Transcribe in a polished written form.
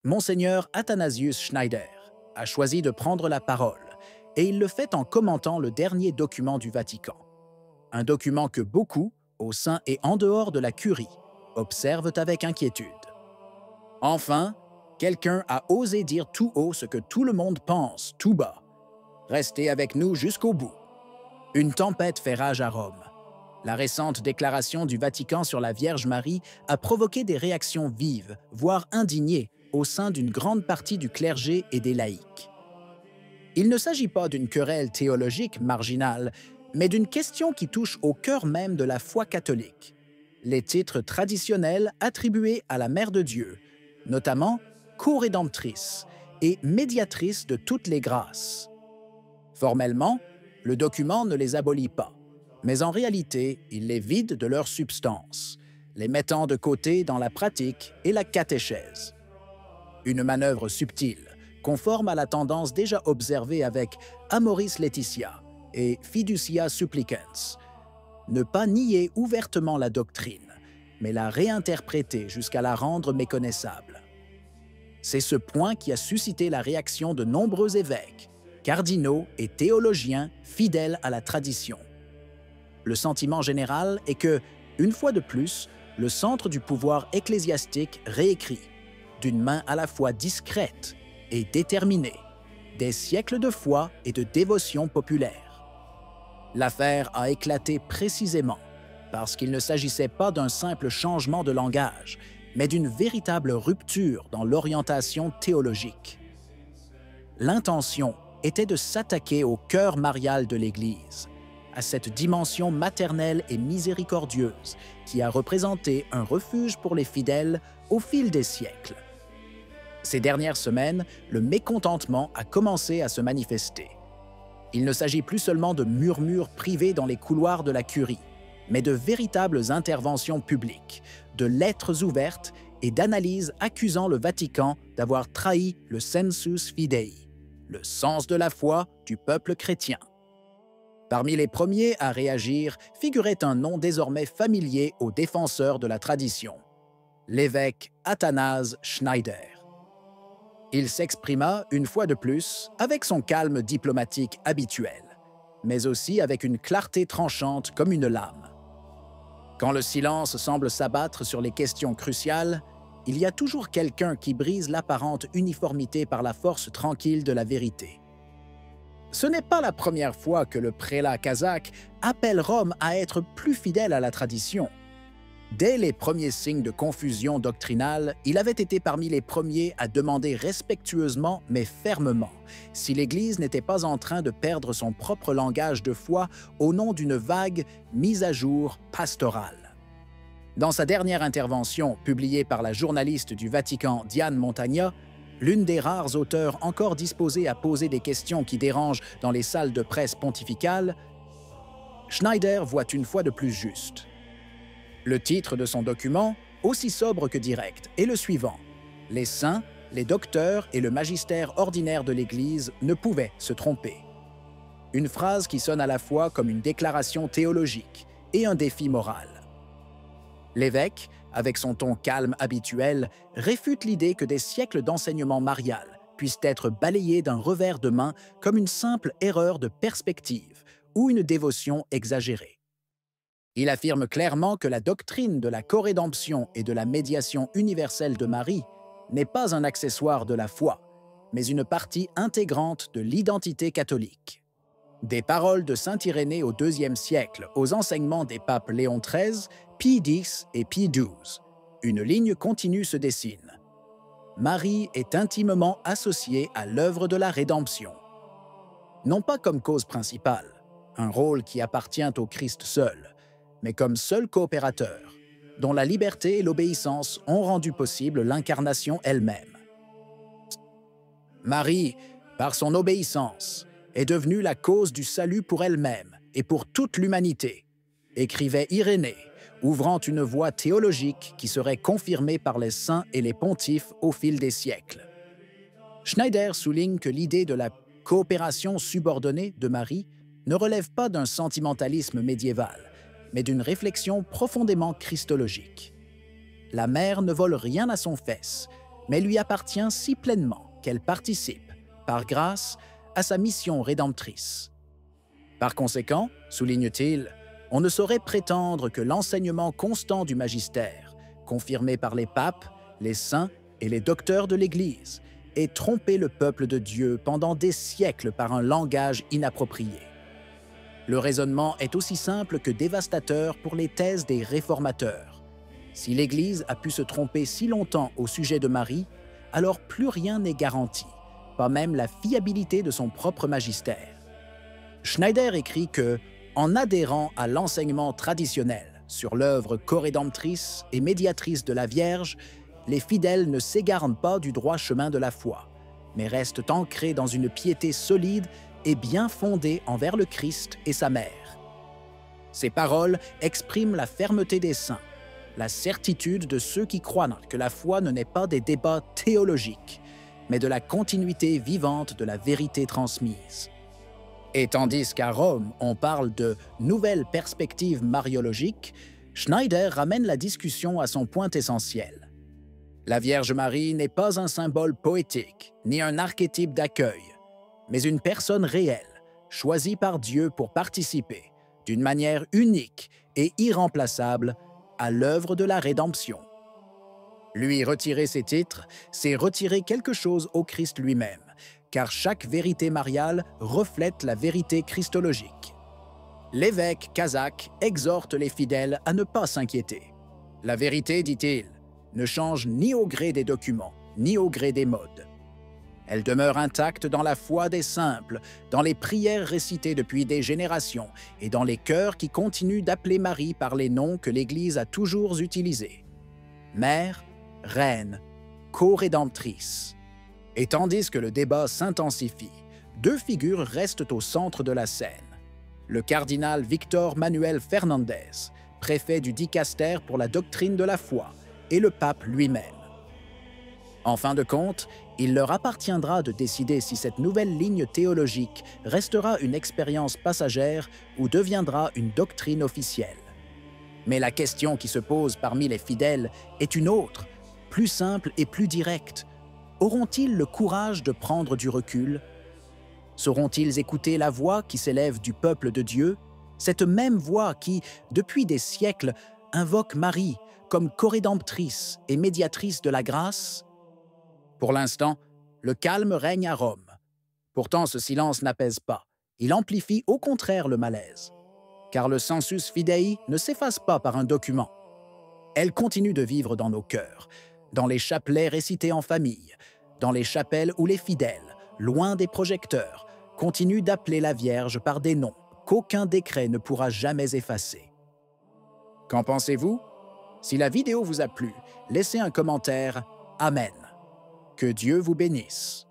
Monseigneur Athanasius Schneider a choisi de prendre la parole, et il le fait en commentant le dernier document du Vatican. Un document que beaucoup, au sein et en dehors de la curie, observent avec inquiétude. Enfin, quelqu'un a osé dire tout haut ce que tout le monde pense, tout bas. Restez avec nous jusqu'au bout. Une tempête fait rage à Rome. La récente déclaration du Vatican sur la Vierge Marie a provoqué des réactions vives, voire indignées, au sein d'une grande partie du clergé et des laïcs. Il ne s'agit pas d'une querelle théologique marginale, mais d'une question qui touche au cœur même de la foi catholique. Les titres traditionnels attribués à la Mère de Dieu, notamment co-rédemptrice et médiatrice de toutes les grâces. Formellement, le document ne les abolit pas, mais en réalité, il les vide de leur substance, les mettant de côté dans la pratique et la catéchèse. Une manœuvre subtile, conforme à la tendance déjà observée avec Amoris Laetitia et Fiducia Supplicans. Ne pas nier ouvertement la doctrine, mais la réinterpréter jusqu'à la rendre méconnaissable. C'est ce point qui a suscité la réaction de nombreux évêques, cardinaux et théologiens fidèles à la tradition. Le sentiment général est que, une fois de plus, le centre du pouvoir ecclésiastique réécrit, d'une main à la fois discrète et déterminée, des siècles de foi et de dévotion populaire. L'affaire a éclaté précisément parce qu'il ne s'agissait pas d'un simple changement de langage, mais d'une véritable rupture dans l'orientation théologique. L'intention était de s'attaquer au cœur marial de l'Église, à cette dimension maternelle et miséricordieuse qui a représenté un refuge pour les fidèles au fil des siècles. Ces dernières semaines, le mécontentement a commencé à se manifester. Il ne s'agit plus seulement de murmures privés dans les couloirs de la curie, mais de véritables interventions publiques, de lettres ouvertes et d'analyses accusant le Vatican d'avoir trahi le sensus fidei, le sens de la foi du peuple chrétien. Parmi les premiers à réagir figurait un nom désormais familier aux défenseurs de la tradition, l'évêque Athanase Schneider. Il s'exprima, une fois de plus, avec son calme diplomatique habituel, mais aussi avec une clarté tranchante comme une lame. Quand le silence semble s'abattre sur les questions cruciales, il y a toujours quelqu'un qui brise l'apparente uniformité par la force tranquille de la vérité. Ce n'est pas la première fois que le prélat kazakh appelle Rome à être plus fidèle à la tradition. Dès les premiers signes de confusion doctrinale, il avait été parmi les premiers à demander respectueusement mais fermement si l'Église n'était pas en train de perdre son propre langage de foi au nom d'une vague mise à jour pastorale. Dans sa dernière intervention, publiée par la journaliste du Vatican Diane Montagna, l'une des rares auteurs encore disposés à poser des questions qui dérangent dans les salles de presse pontificales, Schneider voit une fois de plus juste. Le titre de son document, aussi sobre que direct, est le suivant. Les saints, les docteurs et le magistère ordinaire de l'Église ne pouvaient se tromper. Une phrase qui sonne à la fois comme une déclaration théologique et un défi moral. L'évêque, avec son ton calme habituel, réfute l'idée que des siècles d'enseignement marial puissent être balayés d'un revers de main comme une simple erreur de perspective ou une dévotion exagérée. Il affirme clairement que la doctrine de la corédemption et de la médiation universelle de Marie n'est pas un accessoire de la foi, mais une partie intégrante de l'identité catholique. Des paroles de saint Irénée au IIe siècle aux enseignements des papes Léon XIII, Pie X et Pie XII, une ligne continue se dessine. Marie est intimement associée à l'œuvre de la rédemption. Non pas comme cause principale, un rôle qui appartient au Christ seul, mais comme seul coopérateur, dont la liberté et l'obéissance ont rendu possible l'incarnation elle-même. Marie, par son obéissance, est devenue la cause du salut pour elle-même et pour toute l'humanité, écrivait Irénée, ouvrant une voie théologique qui serait confirmée par les saints et les pontifes au fil des siècles. Schneider souligne que l'idée de la coopération subordonnée de Marie ne relève pas d'un sentimentalisme médiéval, mais d'une réflexion profondément christologique. La mère ne vole rien à son fils, mais lui appartient si pleinement qu'elle participe, par grâce, à sa mission rédemptrice. Par conséquent, souligne-t-il, on ne saurait prétendre que l'enseignement constant du magistère, confirmé par les papes, les saints et les docteurs de l'Église, ait trompé le peuple de Dieu pendant des siècles par un langage inapproprié. Le raisonnement est aussi simple que dévastateur pour les thèses des réformateurs. Si l'Église a pu se tromper si longtemps au sujet de Marie, alors plus rien n'est garanti, pas même la fiabilité de son propre magistère. Schneider écrit que, en adhérant à l'enseignement traditionnel sur l'œuvre corédemptrice et médiatrice de la Vierge, les fidèles ne s'égarent pas du droit chemin de la foi, mais restent ancrés dans une piété solide et bien fondée envers le Christ et sa mère. Ces paroles expriment la fermeté des saints, la certitude de ceux qui croient que la foi ne n'est pas des débats théologiques, mais de la continuité vivante de la vérité transmise. Et tandis qu'à Rome, on parle de nouvelles perspectives mariologiques, Schneider ramène la discussion à son point essentiel. La Vierge Marie n'est pas un symbole poétique, ni un archétype d'accueil, mais une personne réelle, choisie par Dieu pour participer, d'une manière unique et irremplaçable, à l'œuvre de la rédemption. Lui retirer ses titres, c'est retirer quelque chose au Christ lui-même, car chaque vérité mariale reflète la vérité christologique. L'évêque kazakh exhorte les fidèles à ne pas s'inquiéter. La vérité, dit-il, ne change ni au gré des documents, ni au gré des modes. Elle demeure intacte dans la foi des simples, dans les prières récitées depuis des générations et dans les cœurs qui continuent d'appeler Marie par les noms que l'Église a toujours utilisés. Mère, Reine, co-rédemptrice. Et tandis que le débat s'intensifie, deux figures restent au centre de la scène. Le cardinal Victor Manuel Fernandez, préfet du dicaster pour la doctrine de la foi, et le pape lui-même. En fin de compte, il leur appartiendra de décider si cette nouvelle ligne théologique restera une expérience passagère ou deviendra une doctrine officielle. Mais la question qui se pose parmi les fidèles est une autre, plus simple et plus directe. Auront-ils le courage de prendre du recul? Sauront-ils écouter la voix qui s'élève du peuple de Dieu, cette même voix qui, depuis des siècles, invoque Marie comme corédemptrice et médiatrice de la grâce? Pour l'instant, le calme règne à Rome. Pourtant, ce silence n'apaise pas. Il amplifie au contraire le malaise. Car le sensus fidei ne s'efface pas par un document. Elle continue de vivre dans nos cœurs, dans les chapelets récités en famille, dans les chapelles où les fidèles, loin des projecteurs, continuent d'appeler la Vierge par des noms qu'aucun décret ne pourra jamais effacer. Qu'en pensez-vous? Si la vidéo vous a plu, laissez un commentaire. Amen. Que Dieu vous bénisse.